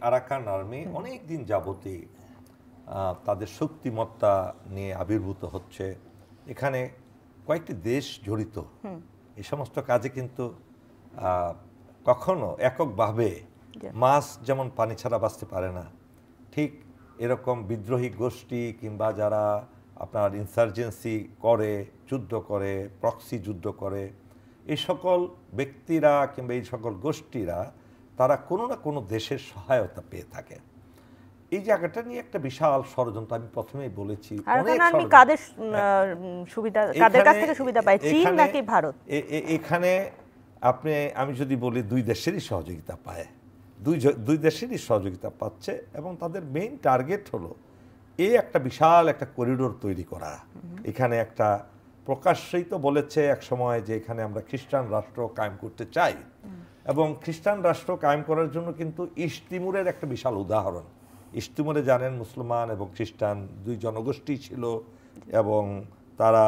Arakan army অনেক দিন যাবতই তাদের শক্তিমত্তা নিয়ে আবির্ভূত হচ্ছে। এখানে কয়েকটি দেশ জড়িত। এই সমস্ত কাজে কিন্তু কখনো এককভাবে মাছ যেমন পানি ছাড়া বাঁচতে পারে না, ঠিক এরকম বিদ্রোহী গোষ্ঠী কিংবা যারা আপনার ইনসার্জেন্সি করে, যুদ্ধ করে, প্রক্সি যুদ্ধ করে, এই সকল ব্যক্তিরা কিংবা এই সকল গোষ্ঠীরা তারা কোনো না কোনো দেশের সহায়তা পেয়ে থাকে। এই জায়গাটা নিয়ে একটা বিশাল ষড়যন্ত্র, আমি প্রথমেই বলেছি। এখানে আমি যদি বলি দুই দেশেরই সহযোগিতা পায়, দুই দেশেরই সহযোগিতা পাচ্ছে এবং তাদের মেইন টার্গেট হলো এই একটা বিশাল একটা করিডোর তৈরি করা। এখানে একটা প্রকাশ্যেই তো বলেছে এক সময় যে এখানে আমরা খ্রিস্টান রাষ্ট্র কায়েম করতে চাই, এবং খ্রিস্টান রাষ্ট্র কায়েম করার জন্য কিন্তু ইস্ট তিমুরের একটা বিশাল উদাহরণ। ইস্ট তিমুরে জানেন মুসলমান এবং খ্রিস্টান দুই জনগোষ্ঠী ছিল এবং তারা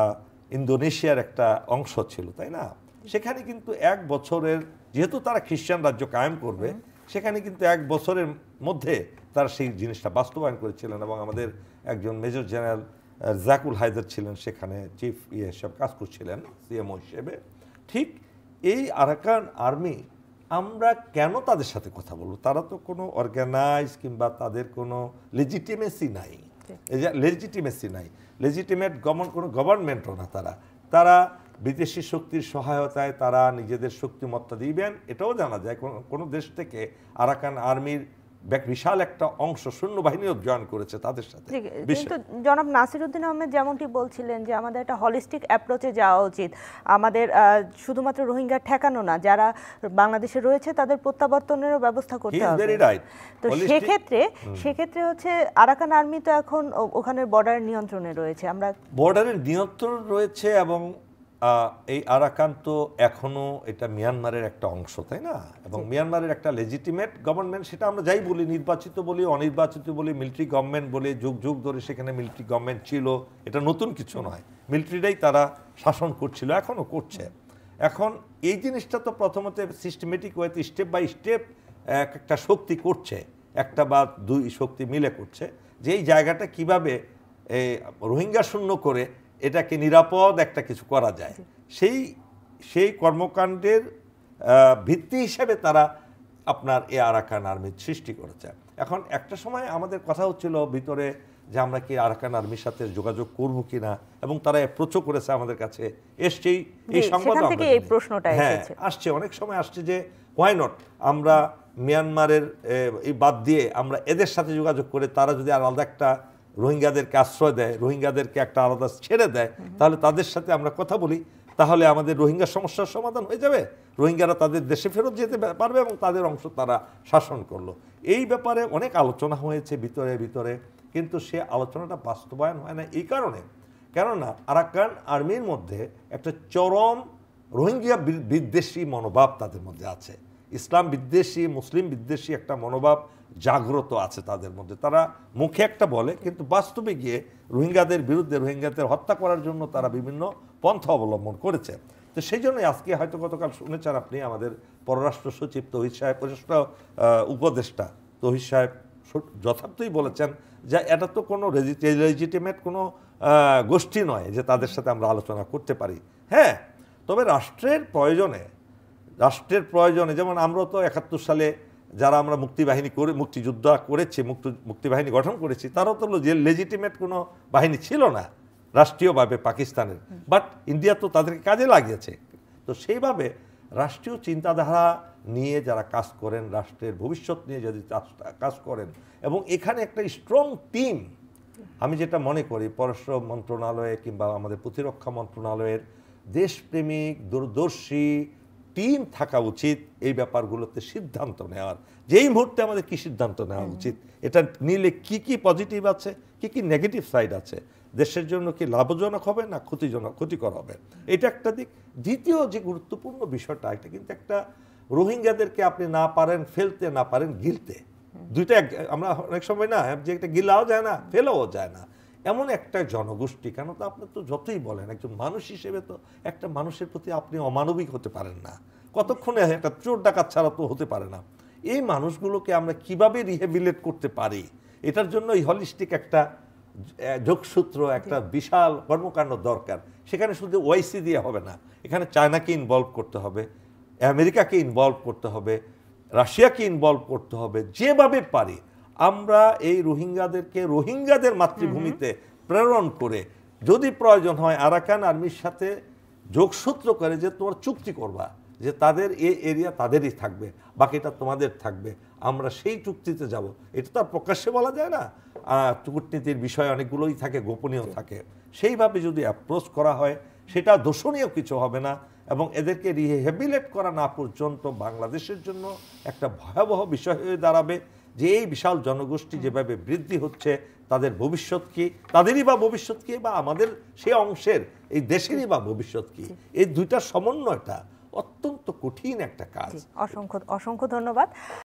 ইন্দোনেশিয়ার একটা অংশ ছিল, তাই না? সেখানে কিন্তু এক বছরের, যেহেতু তারা খ্রিস্টান রাজ্য কায়েম করবে, সেখানে কিন্তু এক বছরের মধ্যে তারা সেই জিনিসটা বাস্তবায়ন করেছিলেন এবং আমাদের একজন মেজর জেনারেল জাকুল হায়দার ছিলেন সেখানে চিফ হিসেবে কাজ করছিলেন, সিএমও হিসেবে। ঠিক এই আরাকান আর্মি, আমরা কেন তাদের সাথে কথা বলবো? তারা তো কোনো অর্গানাইজ কিংবা তাদের কোনো লেজিটিমেসি নাই, লেজিটিমেট কোনো গভর্নমেন্টও না। তারা বিদেশি শক্তির সহায়তায় তারা নিজেদের শক্তিমত্তা দিবেন, এটাও জানা যায়। কোনো দেশ থেকে আরাকান আর্মির বিশাল একটা অংশ সৈন্যবাহিনীও জয়েন করেছে তাদের সাথে। কিন্তু জনাব নাসিরউদ্দিন আহমেদ যেমনটি বলছিলেন যে আমাদের একটা হলিস্টিক অ্যাপ্রোচে যাওয়া উচিত, আমাদের শুধুমাত্র রোহিঙ্গা ঠেকানো না, যারা বাংলাদেশে রয়েছে তাদের প্রত্যাবর্তনেরও ব্যবস্থা করতে হবে। তো সেক্ষেত্রে হচ্ছে আরাকান আর্মি তো এখন ওখানের বর্ডারের নিয়ন্ত্রণে রয়েছে, আমরা বর্ডারের নিয়ন্ত্রণ রয়েছে এবং এই আরাকান তো এখনো এটা মিয়ানমারের একটা অংশ, তাই না? এবং মিয়ানমারের একটা লেজিটিমেট গভর্নমেন্ট, সেটা আমরা যাই বলি, নির্বাচিত বলি, অনির্বাচিত বলি, মিলিটারি গভর্নমেন্ট বলি, যুগ যুগ ধরে সেখানে মিলিটারি গভর্নমেন্ট ছিল, এটা নতুন কিছু নয়। মিলিটারিটাই তারা শাসন করছিল, এখনো করছে। এখন এই জিনিসটা তো প্রথমত সিস্টেমেটিক ওয়েতে স্টেপ বাই স্টেপ একটা শক্তি করছে, একটা বা দুই শক্তি মিলে করছে, যে এই জায়গাটা কিভাবে রোহিঙ্গা শূন্য করে এটাকে নিরাপদ একটা কিছু করা যায়, সেই কর্মকাণ্ডের ভিত্তি হিসেবে তারা আপনার এই আরাকান আর্মির সৃষ্টি করেছে। এখন একটা সময় আমাদের কথা হচ্ছিল ভিতরে যে আমরা কি আরাকান আর্মির সাথে যোগাযোগ করব কিনা, এবং তারা অ্যাপ্রোচও করেছে আমাদের কাছে, এসছেই এই সংবাদ আসছে, অনেক সময় আসছে যে হোয়াই নট আমরা মিয়ানমারের এই বাদ দিয়ে আমরা এদের সাথে যোগাযোগ করে তারা যদি আলাদা একটা রোহিঙ্গাদেরকে আশ্রয় দেয়, রোহিঙ্গাদেরকে একটা আলাদা ছেড়ে দেয়, তাহলে তাদের সাথে আমরা কথা বলি, তাহলে আমাদের রোহিঙ্গা সমস্যার সমাধান হয়ে যাবে, রোহিঙ্গারা তাদের দেশে ফেরত যেতে পারবে এবং তাদের অংশ তারা শাসন করলো। এই ব্যাপারে অনেক আলোচনা হয়েছে ভিতরে, কিন্তু সে আলোচনাটা বাস্তবায়ন হয় না এই কারণে, কেননা আরাকান আর্মির মধ্যে একটা চরম রোহিঙ্গা বিদ্বেষী মনোভাব তাদের মধ্যে আছে, ইসলাম বিদ্বেষী, মুসলিম বিদ্বেষী একটা মনোভাব জাগ্রত আছে তাদের মধ্যে। তারা মুখে একটা বলে, কিন্তু বাস্তবে গিয়ে রোহিঙ্গাদের বিরুদ্ধে, রোহিঙ্গাদের হত্যা করার জন্য তারা বিভিন্ন পন্থা অবলম্বন করেছে। তো সেই জন্যই আজকে হয়তো গতকাল শুনেছেন আপনি, আমাদের পররাষ্ট্র সচিব তৌহিদ সাহেব, পররাষ্ট্র উপদেষ্টা তৌহিদ সাহেব যথার্থই বলেছেন যে এটা তো কোনো লেজিটিমেট কোনো গোষ্ঠী নয় যে তাদের সাথে আমরা আলোচনা করতে পারি। হ্যাঁ, তবে রাষ্ট্রের প্রয়োজনে, যেমন আমরা তো 71 সালে যারা আমরা মুক্তিযুদ্ধ করেছি, মুক্তিবাহিনী গঠন করেছি, তারাও তো লেজিটিমেট কোনো বাহিনী ছিল না রাষ্ট্রীয়ভাবে পাকিস্তানের, বাট ইন্ডিয়া তো তাদেরকে কাজে লাগিয়েছে। তো সেইভাবে রাষ্ট্রীয় চিন্তাধারা নিয়ে যারা কাজ করেন, রাষ্ট্রের ভবিষ্যৎ নিয়ে যদি কাজ করেন, এবং এখানে একটা স্ট্রং টিম, আমি যেটা মনে করি পররাষ্ট্র মন্ত্রণালয়ে কিংবা আমাদের প্রতিরক্ষা মন্ত্রণালয়ের দেশপ্রেমিক দূরদর্শী টিম থাকা উচিত এই ব্যাপারগুলোতে সিদ্ধান্ত নেওয়ার। যেই মুহূর্তে আমাদের কি সিদ্ধান্ত নেওয়া উচিত, এটা নিলে কি কি পজিটিভ আছে, কি কি নেগেটিভ সাইড আছে, দেশের জন্য কি লাভজনক হবে না ক্ষতিকর হবে, এটা একটা দিক। দ্বিতীয় যে গুরুত্বপূর্ণ বিষয়টা, এটা কিন্তু একটা রোহিঙ্গাদেরকে আপনি না পারেন ফেলতে, না পারেন গিলতে, দুইটা আমরা অনেক সময় না যে একটা গিলাও যায় না ফেলেও যায় না, এমন একটা জনগোষ্ঠী। কেন তো আপনি তো যতই বলেন, একজন মানুষ হিসেবে তো একটা মানুষের প্রতি আপনি অমানবিক হতে পারেন না, কতক্ষণে একটা চোর ডাকাত ছাড়া তো হতে পারে না। এই মানুষগুলোকে আমরা কিভাবে রিহেবিলেট করতে পারি, এটার জন্য এই হলিস্টিক একটা যোগসূত্র, একটা বিশাল কর্মকাণ্ড দরকার। সেখানে শুধু ওআইসি দিয়ে হবে না, এখানে চায়নাকে ইনভলভ করতে হবে, আমেরিকাকে ইনভলভ করতে হবে, রাশিয়াকে ইনভলভ করতে হবে। যেভাবে পারি আমরা এই রোহিঙ্গাদেরকে রোহিঙ্গাদের মাতৃভূমিতে প্রেরণ করে, যদি প্রয়োজন হয় আরাকান আর্মির সাথে যোগসূত্র করে যে তোমার চুক্তি করবা যে তাদের এই এরিয়া তাদেরই থাকবে, বাকিটা তোমাদের থাকবে, আমরা সেই চুক্তিতে যাব। এটা তো আর প্রকাশ্যে বলা যায় না, কূটনীতির বিষয় অনেকগুলোই থাকে, গোপনীয় থাকে। সেইভাবে যদি অ্যাপ্রোচ করা হয় সেটা দোষণীয় কিছু হবে না, এবং এদেরকে রিহেবিলেট করা না পর্যন্ত বাংলাদেশের জন্য একটা ভয়াবহ বিষয় হয়ে দাঁড়াবে যে এই বিশাল জনগোষ্ঠী যেভাবে বৃদ্ধি হচ্ছে, তাদের ভবিষ্যৎ কি, তাদেরই বা ভবিষ্যৎ কি, বা আমাদের সেই অংশের এই দেশেরই বা ভবিষ্যৎ কি। এই দুইটার সমন্বয়টা অত্যন্ত কঠিন একটা কাজ। অসংখ্য অসংখ্য ধন্যবাদ।